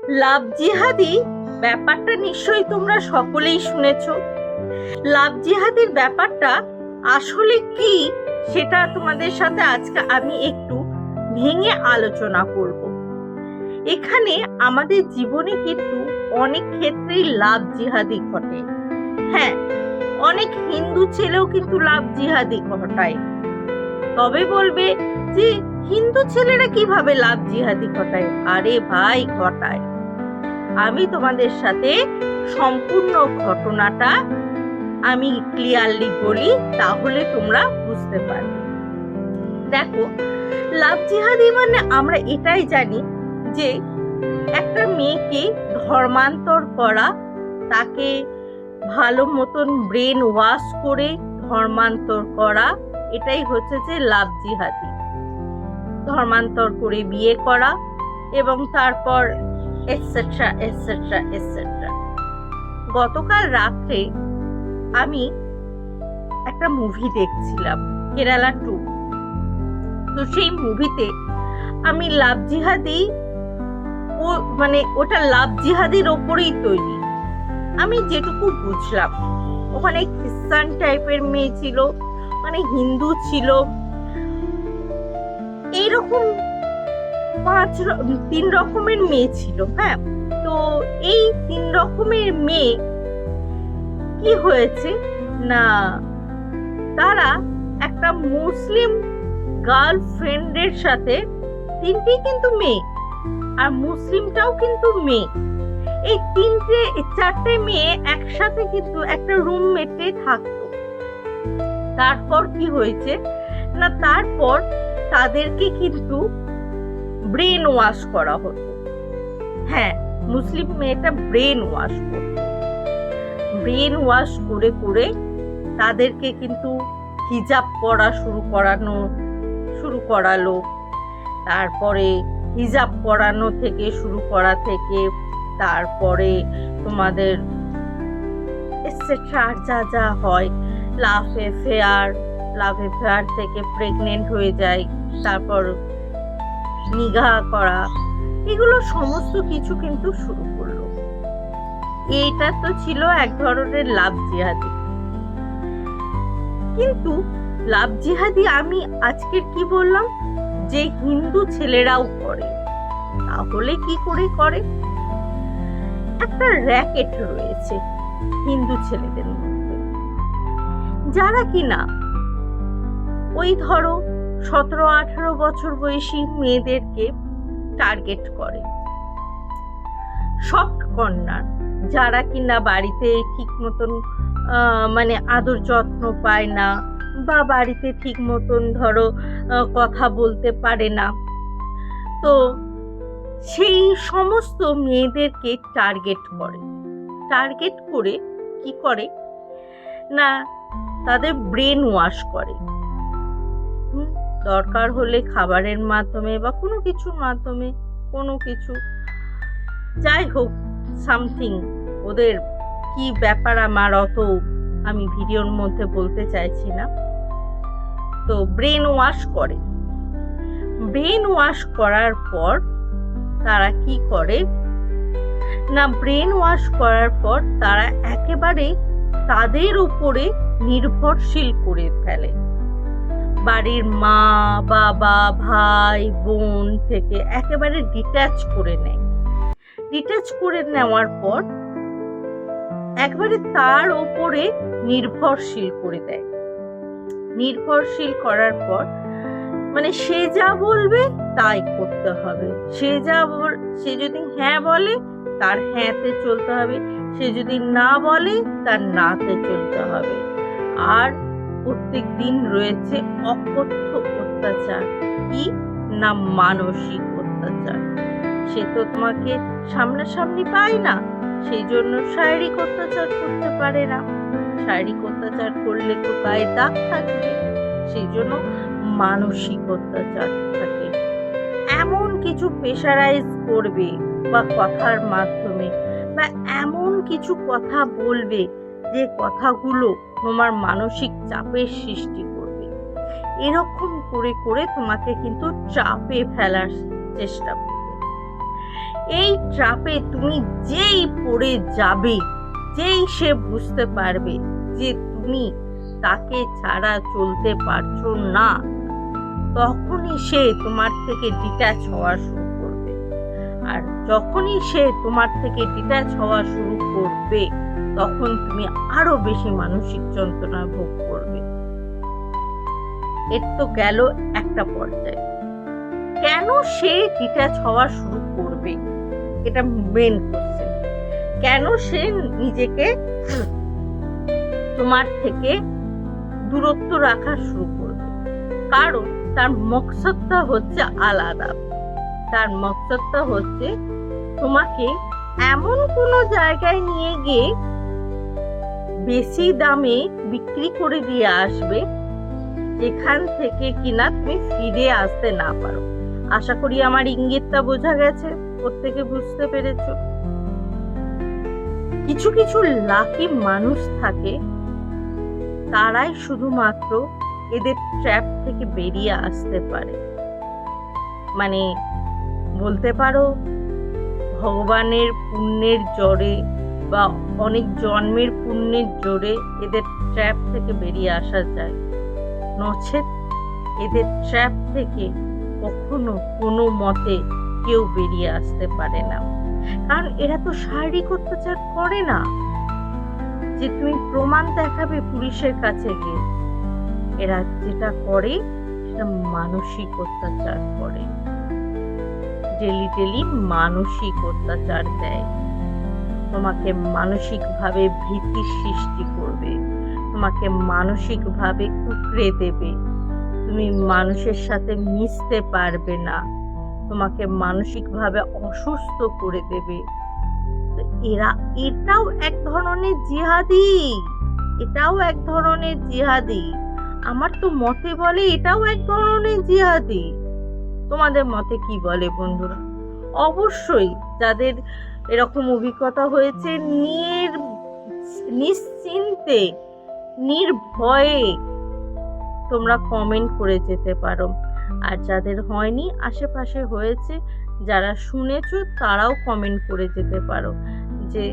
লাভ জিহাদি ব্যাপারটা নিশ্চয়ই তোমরা সকলেই শুনেছ। লাভ জিহাদির ব্যাপারটা আসলে কি সেটা তোমাদের সাথে আজকে আমি একটু ভেঙে আলোচনা করব। এখানে আমাদের জীবনে কিন্তু অনেক ক্ষেত্রেই লাভ জিহাদি ঘটে। হ্যাঁ, অনেক হিন্দু ছেলেও কিন্তু লাভ জিহাদি ঘটায়। তবে বলবে যে হিন্দু ছেলেরা কিভাবে লাভ জিহাদি ঘটায়? আরে ভাই, ঘটায়। আমি তোমাদের সাথে সম্পূর্ণ ঘটনাটা আমি ক্লিয়ারলি বলি, তাহলে তোমরা বুঝতে পারবে। দেখো, লাভ জিহাদি মানে আমরা এটাই জানি যে একটা মেয়েকে ধর্মান্তর করা, তাকে ভালো মতন ব্রেন ওয়াশ করে ধর্মান্তর করা, এটাই হচ্ছে যে লাভ জিহাদি। ধর্মান্তর করে বিয়ে করা এবং তারপর এটসেট্রা এটসেট্রা এটসেট্রা। গতকাল রাত্রে আমি একটা মুভি দেখছিলাম, কেরালা 2। তো সেই মুভিতে আমি লাভ জিহাদি মানে ওটা লাভ জিহাদির ওপরেই তৈরি। আমি যেটুকু বুঝলাম, ওখানে খ্রিস্টান টাইপের মেয়ে ছিল, মানে হিন্দু ছিল, এইরকম 3 রকমের মেয়ে ছিল। হ্যাঁ, তো এই 3 রকমের মেয়ে কি হয়েছে না, তারা একটা মুসলিম গার্লফ্রেন্ডের সাথে, 3টি কিন্তু মেয়ে, আর মুসলিমটাও কিন্তু মেয়ে, এই 4টে মেয়ে একসাথে কিন্তু একটা রুমমেটে থাকতো। তারপর কি হয়েছে না, তারপর তাদেরকে কিন্তু ব্রেন ওয়াশ করা হতো। হ্যাঁ, মুসলিম মেয়েটা ব্রেন ওয়াশ করত। ব্রেন ওয়াশ করে করে তাদেরকে কিন্তু হিজাব পরা শুরু করালো। তারপরে হিজাব পরানো থেকে শুরু করা থেকে তারপরে তোমাদের এটসেট্রা যা যা হয়, লাভ অ্যাফেয়ার থেকে প্রেগনেন্ট হয়ে যায়, তারপর নিগাহ করা, এগুলো সমস্ত কিছু কিন্তু শুরু করলো। এইটা তো ছিল এক ধরনের লাভ জিহাদি। কিন্তু লাভ জিহাদি আমি আজকের কি বললাম যে হিন্দু ছেলেরাও করে। তাহলে কি করে করে? একটা র্যাকেট রয়েছে হিন্দু ছেলেদের মধ্যে, যারা কিনা ওই ধরো 17-18 বছর বয়সী মেয়েদেরকে টার্গেট করে। সফট কর্নার, যারা কিনা বাড়িতে ঠিক মতন মানে আদর যত্ন পায় না, বা বাড়িতে ঠিক মতন ধরো কথা বলতে পারে না, তো সেই সমস্ত মেয়েদেরকে টার্গেট করে কি করে না, তাদের ব্রেন ওয়াশ করে। দরকার হলে খাবারের মাধ্যমে বা কোনো কিছুর মাধ্যমে, কোনো কিছু যাই হোক, সামথিং, ওদের কি ব্যাপার আমার অত আমি ভিডিওর মধ্যে বলতে চাইছি না। তো ব্রেন ওয়াশ করে। ব্রেন ওয়াশ করার পর তারা কি করে না, ব্রেন ওয়াশ করার পর তারা একেবারে তাদের উপরে নির্ভরশীল করে ফেলে। বাড়ির মা বাবা ভাই বোন থেকে একেবারে ডিট্যাচ করে নেয়। ডিট্যাচ করে নেওয়ার পর একবারে তার উপরে নির্ভরশীল করে দেয়। নির্ভরশীল করার পর মানে সে যা বলবে তাই করতে হবে। সে যদি হ্যাঁ বলে তার হ্যাঁতে চলতে হবে, সে যদি না বলে তার নাতে চলতে হবে। আর প্রত্যেক দিন রয়েছে অকথ্য অত্যাচার, কি না মানসিক অত্যাচার। সে তো তোমাকে সামনাসামনি পায় না, সেই জন্য শারীরিক অত্যাচার করতে পারে না। শারীরিক অত্যাচার করলে তো গায়ে দাগ থাকবে, সেই জন্য মানসিক অত্যাচার থাকে। এমন কিছু প্রেশারাইজ করবে বা কথার মাধ্যমে, বা এমন কিছু কথা বলবে যে কথাগুলো তোমার মানসিক চাপের সৃষ্টি করবে। এরকম করে করে তোমাকে কিন্তু চাপে ফেলার চেষ্টা করবে। এই ট্র্যাপে তুমি যেই পড়ে যাবে, যেই সে বুঝতে পারবে যে তুমি তাকে ছাড়া চলতে পারছো না, তখনই সে তোমার থেকে ডিট্যাচ হওয়া শুরু করবে। আর যখনই সে তোমার থেকে ডিট্যাচ হওয়া শুরু করবে, তখন তুমি আরো বেশি মানসিক যন্ত্রণা ভোগ করবে। এর তো গেল একটা পর্যায়ে। কেন সে ডিট্যাচ হওয়া শুরু করবে, এটা মেন কোশ্চেন। কেন সে নিজেকে তোমার থেকে দূরত্ব রাখা শুরু করবে? কারণ তার মকসদটা হচ্ছে আলাদা। তার মকসদটা হচ্ছে তোমাকে এমন কোনো জায়গায় নিয়ে গিয়ে বেশি দামে বিক্রি করে দিয়ে আসবে, যেখান থেকে কিনা তুমি ফিরে আসতে না পারো। আশা করি আমার ইঙ্গিতটা বোঝা গেছে, প্রত্যেকে বুঝতে পেরেছো। কিছু কিছু লাকি মানুষ থাকে, তারাই শুধুমাত্র এদের ট্র্যাপ থেকে বেরিয়ে আসতে পারে। মানে বলতে পারো ভগবানের পুণ্যের জোরে বা অনেক জন্মের পুণ্যের জোরে এদের ট্র্যাপ থেকে বেরিয়ে আসা যায়, নচেত এদের ট্র্যাপ থেকে কখনো কোনো মতে কেউ বেরিয়ে আসতে পারে না। কারণ এরা তো শারীরিক অত্যাচার করে না যে তুমি প্রমাণ দেখাবে পুলিশের কাছে গিয়ে। এরা যেটা করে সেটা মানসিক অত্যাচার করে, ডেলি ডেলি মানসিক অত্যাচার দেয়। তোমাকে মানসিকভাবে ভীতির সৃষ্টি করবে, তোমাকে মানসিকভাবে কুঁকড়ে দেবে, তুমি মানুষের সাথে মিশতে পারবে না, তোমাকে মানসিকভাবে অসুস্থ করে দেবে। এটাও এক ধরনের জিহাদি, এটাও এক ধরনের জিহাদি। আমার তো মতে বলে এটাও এক ধরনের জিহাদি। তোমাদের মতে কি বলে বন্ধুরা? অবশ্যই যাদের এরকম অভিজ্ঞতা হয়েছে নিশ্চিন্তে নির্ভয়ে তোমরা কমেন্ট করে যেতে পারো। আর যাদের হয়নি, আশেপাশে হয়েছে, যারা শুনেছো তারাও কমেন্ট করে যেতে পারো যে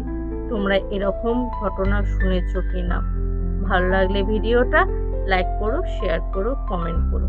তোমরা এরকম ঘটনা শুনেছো কিনা। ভালো লাগলে ভিডিওটা লাইক করো, শেয়ার করো, কমেন্ট করো।